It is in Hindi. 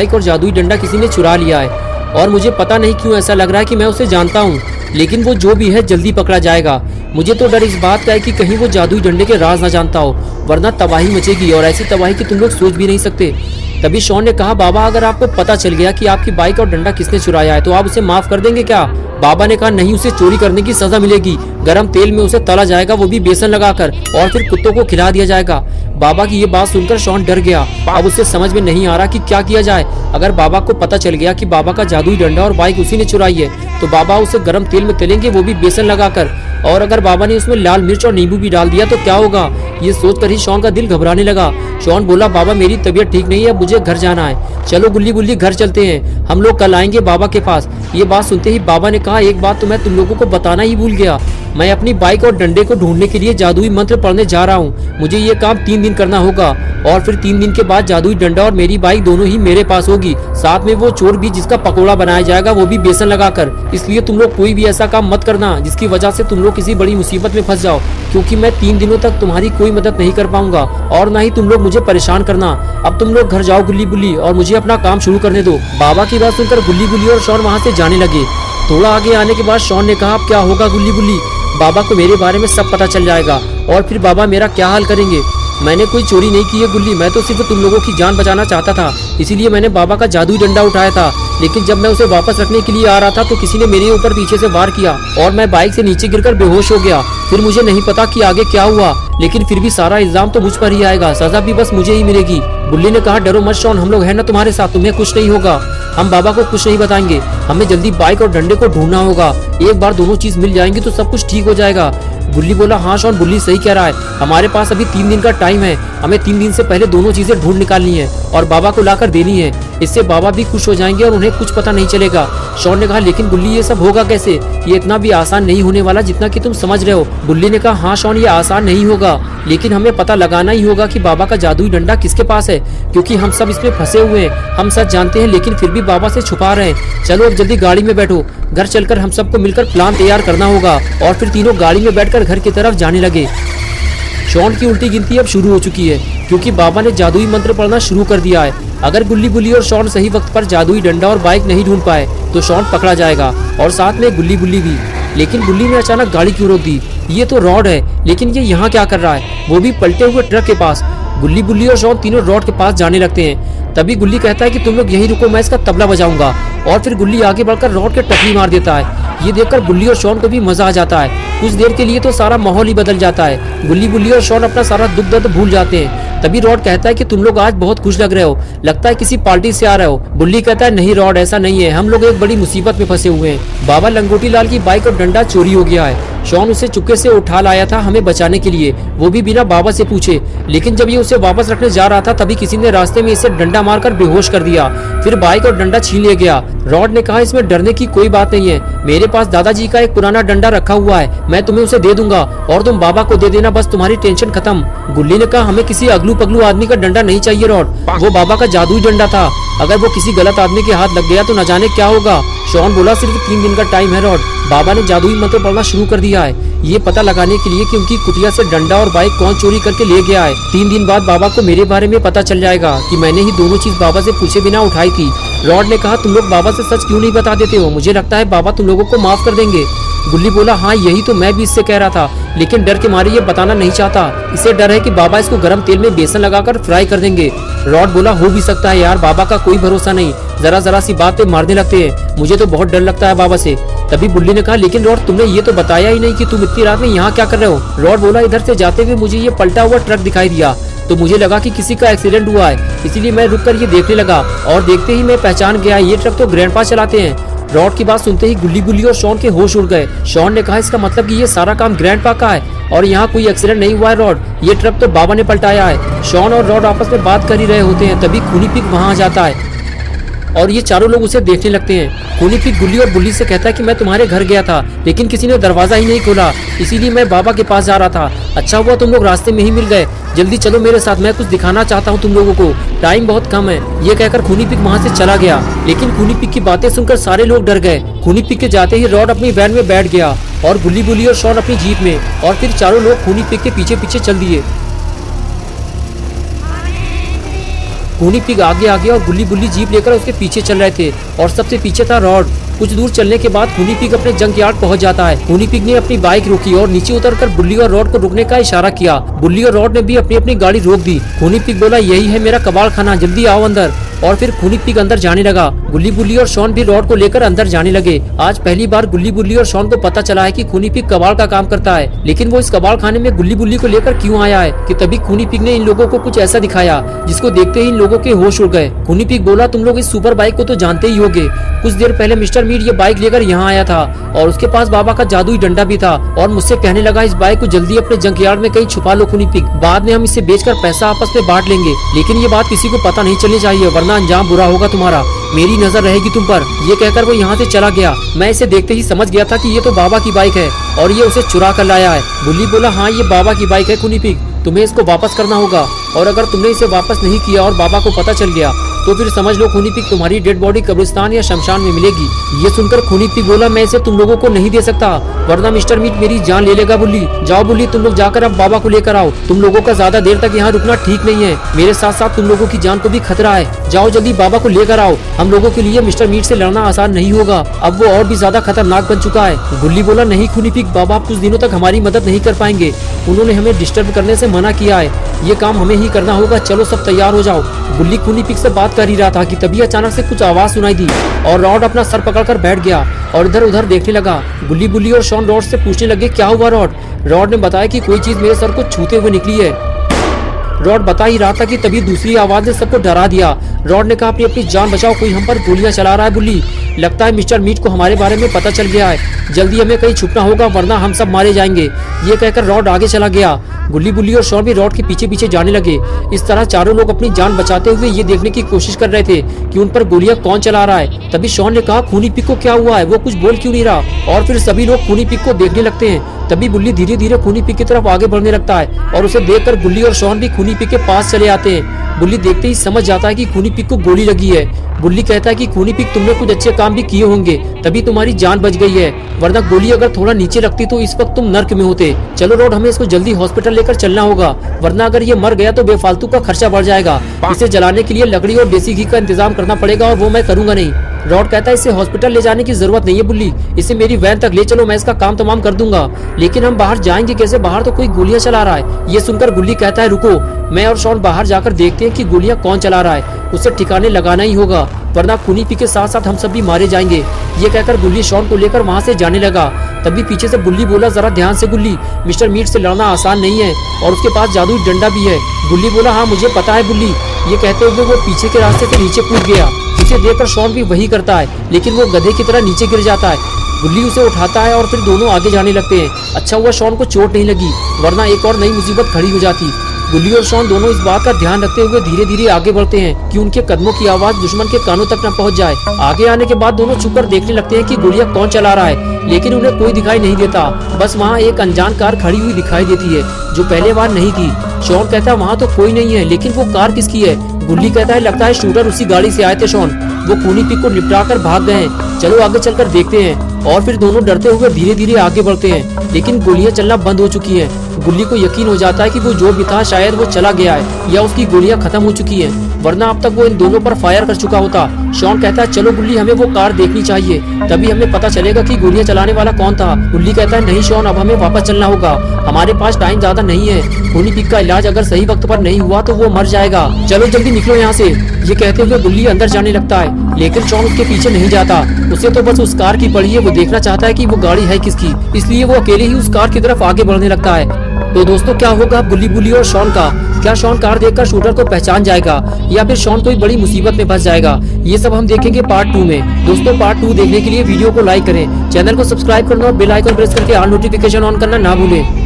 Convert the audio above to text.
बाइक और जादुई डंडा किसी ने चुरा लिया है और मुझे पता नहीं क्यों ऐसा लग रहा है कि मैं उसे जानता हूँ, लेकिन वो जो भी है जल्दी पकड़ा जाएगा। मुझे तो डर इस बात का है कि कहीं वो जादुई डंडे के राज ना जानता हो, वरना तबाही मचेगी और ऐसी तबाही की तुम लोग सोच भी नहीं सकते। तभी शॉन ने कहा, बाबा अगर आपको पता चल गया कि आपकी बाइक और डंडा किसने चुराया है तो आप उसे माफ कर देंगे क्या? बाबा ने कहा, नहीं, उसे चोरी करने की सजा मिलेगी। गरम तेल में उसे तला जाएगा, वो भी बेसन लगाकर, और फिर कुत्तों को खिला दिया जाएगा। बाबा की ये बात सुनकर शॉन डर गया। अब उसे समझ में नहीं आ रहा कि क्या किया जाए। अगर बाबा को पता चल गया कि बाबा का जादुई डंडा और बाइक उसी ने चुराई है तो बाबा उसे गरम तेल में तलेंगे, वो भी बेसन लगाकर। और अगर बाबा ने उसमें लाल मिर्च और नींबू भी डाल दिया तो क्या होगा? ये सोचकर ही शॉन का दिल घबराने लगा। शॉन बोला, बाबा मेरी तबीयत ठीक नहीं है, मुझे घर जाना है। चलो गुल्ली गुल्ली घर चलते हैं, हम लोग कल आएंगे बाबा के पास। ये बात सुनते ही बाबा ने कहा, एक बात तो मैं तुम लोगों को बताना ही भूल गया। मैं अपनी बाइक और डंडे को ढूंढने के लिए जादुई मंत्र पढ़ने जा रहा हूँ। मुझे ये काम 3 दिन करना होगा और फिर 3 दिन के बाद जादुई डंडा और मेरी बाइक दोनों ही मेरे पास होगी, साथ में वो चोर भी जिसका पकोड़ा बनाया जाएगा, वो भी बेसन लगाकर। इसलिए तुम लोग कोई भी ऐसा काम मत करना जिसकी वजह से तुम लोग किसी बड़ी मुसीबत में फंस जाओ, क्योंकि मैं 3 दिनों तक तुम्हारी कोई मदद नहीं कर पाऊंगा और ना ही तुम लोग मुझे परेशान करना। अब तुम लोग घर जाओ गुल्ली गुल्ली और मुझे अपना काम शुरू करने दो। बाबा की बात सुनकर गुल्ली गुल्ली और शॉन वहाँ से जाने लगे। थोड़ा आगे आने के बाद शॉन ने कहा, अब क्या होगा गुल्ली गुल्ली? बाबा को मेरे बारे में सब पता चल जाएगा और फिर बाबा मेरा क्या हाल करेंगे? मैंने कोई चोरी नहीं की है गुल्ली, मैं तो सिर्फ तुम लोगों की जान बचाना चाहता था, इसीलिए मैंने बाबा का जादुई डंडा उठाया था। लेकिन जब मैं उसे वापस रखने के लिए आ रहा था तो किसी ने मेरे ऊपर पीछे से वार किया और मैं बाइक से नीचे गिरकर बेहोश हो गया। फिर मुझे नहीं पता कि आगे क्या हुआ, लेकिन फिर भी सारा इल्जाम तो मुझ पर ही आएगा, सजा भी बस मुझे ही मिलेगी। बुल्ली ने कहा, डरो मत शॉन, हम लोग हैं ना तुम्हारे साथ, तुम्हें कुछ नहीं होगा। हम बाबा को कुछ नहीं बताएंगे, हमें जल्दी बाइक और डंडे को ढूंढना होगा। एक बार दोनों चीज मिल जाएंगी तो सब कुछ ठीक हो जाएगा। बुल्ली बोला, हाँ शॉन, बुल्ली सही कह रहा है, हमारे पास अभी 3 दिन का टाइम है। हमें 3 दिन से पहले दोनों चीजें ढूंढ निकालनी है और बाबा को लाकर देनी है। इससे बाबा भी खुश हो जाएंगे और उन्हें कुछ पता नहीं चलेगा। शॉन ने कहा, लेकिन बुल्ली ये सब होगा कैसे? ये इतना भी आसान नहीं होने वाला जितना कि तुम समझ रहे हो। बुल्ली ने कहा, हाँ शॉन, ये आसान नहीं होगा, लेकिन हमें पता लगाना ही होगा कि बाबा का जादुई डंडा किसके पास है, क्योंकि हम सब इसमें फंसे हुए हैं। हम सच जानते हैं लेकिन फिर भी बाबा से छुपा रहे हैं। चलो अब जल्दी गाड़ी में बैठो, घर चलकर हम सबको मिलकर प्लान तैयार करना होगा। और फिर तीनों गाड़ी में बैठकर घर की तरफ जाने लगे। शॉन की उल्टी गिनती अब शुरू हो चुकी है क्योंकि बाबा ने जादुई मंत्र पढ़ना शुरू कर दिया है। अगर गुल्ली गुल्ली और शॉन सही वक्त पर जादुई डंडा और बाइक नहीं ढूंढ पाए तो शॉन पकड़ा जाएगा और साथ में गुल्ली गुल्ली भी। लेकिन गुल्ली ने अचानक गाड़ी क्यों रोक दी? ये तो रॉड है, लेकिन ये यहाँ क्या कर रहा है, वो भी पलटे हुए ट्रक के पास। गुल्ली गुल्ली और शॉन तीनों रॉड के पास जाने लगते हैं। तभी गुल्ली कहता है कि तुम लोग यहीं रुको, मैं इसका तबला बजाऊंगा। और फिर गुल्ली आगे बढ़कर रॉड के टकली मार देता है। ये देखकर गुल्ली और शॉन को भी मजा आ जाता है। कुछ देर के लिए तो सारा माहौल ही बदल जाता है। गुल्ली गुल्ली और शॉन अपना सारा दुख दर्द भूल जाते हैं। तभी रॉड कहता है कि तुम लोग आज बहुत खुश लग रहे हो, लगता है किसी पार्टी से आ रहे हो। बुल्ली कहता है, नहीं रॉड, ऐसा नहीं है, हम लोग एक बड़ी मुसीबत में फंसे हुए हैं। बाबा लंगोटी लाल की बाइक और डंडा चोरी हो गया है। शॉन उसे चुपके से उठा लाया था हमें बचाने के लिए, वो भी बिना बाबा से पूछे। लेकिन जब ये उसे वापस रखने जा रहा था तभी किसी ने रास्ते में इसे डंडा मारकर बेहोश कर दिया। फिर बाइक और डंडा छीन लिया गया। रॉड ने कहा, इसमें डरने की कोई बात नहीं है, मेरे पास दादाजी का एक पुराना डंडा रखा हुआ है, मैं तुम्हें उसे दे दूंगा और तुम बाबा को दे देना, बस तुम्हारी टेंशन खत्म। गुल्ली ने कहा, हमें किसी अगलू पगलू आदमी का डंडा नहीं चाहिए रॉड, वो बाबा का जादुई डंडा था, अगर वो किसी गलत आदमी के हाथ लग गया तो न जाने क्या होगा। शॉन बोला, सिर्फ 3 दिन का टाइम है रॉड, बाबा ने जादुई मंत्र पढ़ना शुरू कर दिया है, ये पता लगाने के लिए कि उनकी कुटिया से डंडा और बाइक कौन चोरी करके ले गया है। 3 दिन बाद बाबा को मेरे बारे में पता चल जाएगा कि मैंने ही दोनों चीज बाबा से पूछे बिना उठाई थी। रॉड ने कहा, तुम लोग बाबा से सच क्यों नहीं बता देते हो, मुझे लगता है बाबा तुम लोगों को माफ कर देंगे। गुल्ली बोला, हाँ यही तो मैं भी इससे कह रहा था, लेकिन डर के मारे ये बताना नहीं चाहता, इसे डर है कि बाबा इसको गर्म तेल में बेसन लगाकर फ्राई कर देंगे। रॉड बोला, हो भी सकता है यार, बाबा का कोई भरोसा नहीं, जरा सी बात पे मारने लगते हैं, मुझे तो बहुत डर लगता है बाबा से। तभी बुल्ली ने कहा, लेकिन रॉड तुमने ये तो बताया ही नहीं कि तुम इतनी रात में यहाँ क्या कर रहे हो। रॉड बोला, इधर से जाते हुए मुझे ये पलटा हुआ ट्रक दिखाई दिया तो मुझे लगा कि किसी का एक्सीडेंट हुआ है, इसीलिए मैं रुककर ये देखने लगा और देखते ही मैं पहचान गया, ये ट्रक तो ग्रैंडपा चलाते हैं। रॉड की बात सुनते ही गुल्ली गुल्ली और शॉन के होश उड़ गए। शॉन ने कहा, इसका मतलब कि ये सारा काम ग्रैंडपा का है और यहाँ कोई एक्सीडेंट नहीं हुआ है रॉड, ये ट्रक तो बाबा ने पलटाया है। शॉन और रॉड आपस में बात कर ही रहे होते हैं, तभी खूनी पिग वहाँ आ जाता है और ये चारों लोग उसे देखने लगते हैं। खूनी पिग गुल्ली और बुल्ली से कहता है कि मैं तुम्हारे घर गया था लेकिन किसी ने दरवाजा ही नहीं खोला, इसीलिए मैं बाबा के पास जा रहा था, अच्छा हुआ तुम लोग रास्ते में ही मिल गए, जल्दी चलो मेरे साथ, मैं कुछ दिखाना चाहता हूँ तुम लोगों को, टाइम बहुत कम है। ये कहकर खूनी पिग वहाँ से चला गया। लेकिन खूनी पिग की बातें सुनकर सारे लोग डर गए। खूनी पिग के जाते ही रॉड अपनी वैन में बैठ गया और गुल्ली गुल्ली और शॉन अपनी जीप में, और फिर चारों लोग खूनी पिग के पीछे पीछे चल दिए। खूनी पिग आगे आ गया और गुल्ली बुल्ली जीप लेकर उसके पीछे चल रहे थे और सबसे पीछे था रॉड। कुछ दूर चलने के बाद खूनी पिग अपने जंक यार्ड पहुंच जाता है। खूनी पिग ने अपनी बाइक रोकी और नीचे उतरकर बुल्ली और रॉड को रुकने का इशारा किया। बुल्ली और रॉड ने भी अपनी अपनी गाड़ी रोक दी। खूनी पिग बोला, यही है मेरा कबाड़ खाना, जल्दी आओ अंदर। और फिर खूनी पिग अंदर जाने लगा। गुल्ली बुल्ली और शॉन भी रॉड को लेकर अंदर जाने लगे। आज पहली बार गुल्ली बुल्ली और शॉन को पता चला है कि खूनी पिग कबाड़ का काम करता है, लेकिन वो इस कबाड़ खाने में गुल्ली बुल्ली को लेकर क्यों आया है कि तभी खूनी पिग ने इन लोगों को कुछ ऐसा दिखाया जिसको देखते ही इन लोगों के होश उड़ गए। खूनी पिग बोला, तुम लोग इस सुपर बाइक को तो जानते ही होगे। कुछ देर पहले मिस्टर मीट ये बाइक लेकर यहाँ आया था और उसके पास बाबा का जादुई डंडा भी था और मुझसे कहने लगा इस बाइक को जल्दी अपने जंक यार्ड में कहीं छुपा लो खूनी पिग, बाद में हम इसे बेचकर पैसा आपस में बांट लेंगे। लेकिन ये बात किसी को पता नहीं चलनी चाहिए वरना अंजाम बुरा होगा तुम्हारा, मेरी नजर रहेगी तुम पर। ये कहकर वो यहाँ से चला गया। मैं इसे देखते ही समझ गया था कि ये तो बाबा की बाइक है और ये उसे चुरा कर लाया है। बुल्ली बोला, हाँ ये बाबा की बाइक है खूनी पिग, तुम्हें इसको वापस करना होगा और अगर तुमने इसे वापस नहीं किया और बाबा को पता चल गया तो फिर समझ लो खूनी पिग तुम्हारी डेड बॉडी कब्रिस्तान या शमशान में मिलेगी। ये सुनकर खूनी पिग बोला, मैं इसे तुम लोगों को नहीं दे सकता वरना मिस्टर मीट मेरी जान ले लेगा। बुल्ली जाओ, बुल्ली तुम लोग जाकर अब बाबा को लेकर आओ। तुम लोगों का ज्यादा देर तक यहाँ रुकना ठीक नहीं है, मेरे साथ साथ तुम लोगों की जान को भी खतरा है। जाओ जल्दी बाबा को लेकर आओ, हम लोगों के लिए मिस्टर मीट से लड़ना आसान नहीं होगा, अब वो और भी ज्यादा खतरनाक बन चुका है। गुल्ली बोला, नहीं खूनी पिग, बाबा कुछ दिनों तक हमारी मदद नहीं कर पाएंगे, उन्होंने हमें डिस्टर्ब करने से मना किया है, ये काम हमें ही करना होगा, चलो सब तैयार हो जाओ। गुल्ली खूनी पिग से बात कर ही रहा था कि तभी अचानक से कुछ आवाज सुनाई दी और रॉड अपना सर पकड़कर बैठ गया और इधर उधर देखने लगा। गुल्ली बुल्ली और शॉन रॉड से पूछने लगे, क्या हुआ रॉड? रॉड ने बताया कि कोई चीज मेरे सर को छूते हुए निकली है। रॉड बता ही रहा था कि तभी दूसरी आवाज ने सबको डरा दिया। रॉड ने कहा, अपनी अपनी जान बचाओ, कोई हम पर गोलियां चला रहा है। बुल्ली, लगता है मिस्टर मीट को हमारे बारे में पता चल गया है, जल्दी हमें कहीं छुपना होगा वरना हम सब मारे जाएंगे। ये कहकर रॉड आगे चला गया। गुल्ली बुल्ली और शॉन भी रॉड के पीछे पीछे जाने लगे। इस तरह चारों लोग अपनी जान बचाते हुए ये देखने की कोशिश कर रहे थे कि उन पर गोलियां कौन चला रहा है। तभी शॉन ने कहा, खूनी पिग को क्या हुआ है, वो कुछ बोल क्यों नहीं रहा? और फिर सभी लोग खूनी पिग को देखने लगते हैं। तभी बुल्ली धीरे धीरे खूनी पिग की तरफ आगे बढ़ने लगता है और उसे देखकर गुल्ली और शॉन भी खूनी पिग के पास चले आते हैं। बुल्ली देखते ही समझ जाता है कि खूनी पिग को गोली लगी है। बुल्ली कहता है कि खूनी पिग, तुमने कुछ अच्छे काम भी किए होंगे तभी तुम्हारी जान बच गई है, वरना गोली अगर थोड़ा नीचे रखती तो इस वक्त तुम नर्क में होते। चलो रॉड, हमें इसको जल्दी हॉस्पिटल लेकर चलना होगा वरना अगर ये मर गया तो बेफालतू का खर्चा बढ़ जाएगा। इसे जलाने के लिए लकड़ी और देसी घी का इंतजाम करना पड़ेगा और वो मैं करूंगा नहीं। रॉड कहता है, इसे हॉस्पिटल ले जाने की जरूरत नहीं है बुल्ली, इसे मेरी वैन तक ले चलो, मैं इसका काम तमाम कर दूंगा। लेकिन हम बाहर जाएंगे कैसे? बाहर तो कोई गोलियां चला रहा है। ये सुनकर गुल्ली कहता है, रुको, मैं और शॉन बाहर जाकर देखते हैं कि गोलियां कौन चला रहा है, उसे ठिकाने लगाना ही होगा वरना खूनी पिग के साथ साथ हम सब भी मारे जाएंगे। ये कहकर गुल्ली शॉन को लेकर वहाँ से जाने लगा। तभी पीछे से बुल्ली बोला, जरा ध्यान से गुल्ली, मिस्टर मीट से लड़ना आसान नहीं है और उसके पास जादुई डंडा भी है। गुल्ली बोला, हाँ मुझे पता है बुल्ली। ये कहते हुए वो पीछे के रास्ते से नीचे कूद गया। उसे देखकर शॉन भी वही करता है, लेकिन वो गधे की तरह नीचे गिर जाता है। गुल्ली उसे उठाता है और फिर दोनों आगे जाने लगते हैं। अच्छा हुआ शॉन को चोट नहीं लगी वरना एक और नई मुसीबत खड़ी हो जाती। गुल्ली और शॉन दोनों इस बात का ध्यान रखते हुए धीरे धीरे आगे बढ़ते हैं कि उनके कदमों की आवाज दुश्मन के कानों तक न पहुंच जाए। आगे आने के बाद दोनों छुपकर देखने लगते हैं कि गोलियां कौन चला रहा है, लेकिन उन्हें कोई दिखाई नहीं देता। बस वहाँ एक अनजान कार खड़ी हुई दिखाई देती है जो पहले बार नहीं थी। शॉन कहता है, वहाँ तो कोई नहीं है, लेकिन वो कार किसकी है? गुल्ली कहता है, लगता है शूटर उसी गाड़ी से आए थे शॉन, वो खूनी पिग को निपटा कर भाग गए हैं, चलो आगे चलकर देखते हैं। और फिर दोनों डरते हुए धीरे धीरे आगे बढ़ते हैं, लेकिन गोलियां चलना बंद हो चुकी हैं। गुल्ली को यकीन हो जाता है कि वो जो भी था शायद वो चला गया है या उसकी गोलियां खत्म हो चुकी हैं, वरना अब तक वो इन दोनों पर फायर कर चुका होता। शॉन कहता है, चलो गुल्ली, हमें वो कार देखनी चाहिए, तभी हमें पता चलेगा कि गोलियां चलाने वाला कौन था। गुल्ली कहता है, नहीं शॉन, अब हमें वापस चलना होगा, हमारे पास टाइम ज्यादा नहीं है। खूनी पिग का इलाज अगर सही वक्त पर नहीं हुआ तो वो मर जाएगा, चलो जल्दी निकलो यहाँ से। ये कहते हुए गुल्ली अंदर जाने लगता है, लेकिन शॉन उसके पीछे नहीं जाता। उसे तो बस उस कार की पड़ी है, वो देखना चाहता है कि वो गाड़ी है किसकी, इसलिए वो अकेले ही उस कार की तरफ आगे बढ़ने लगता है। तो दोस्तों, क्या होगा गुल्ली बुल्ली और शॉन का? क्या शॉन कार देखकर शूटर को पहचान जाएगा या फिर शॉन कोई बड़ी मुसीबत में फंस जाएगा? ये सब हम देखेंगे पार्ट 2 में। दोस्तों, पार्ट 2 देखने के लिए वीडियो को लाइक करें, चैनल को सब्सक्राइब करना और बेल आइकन प्रेस करके ऑल नोटिफिकेशन ऑन करना ना भूलें।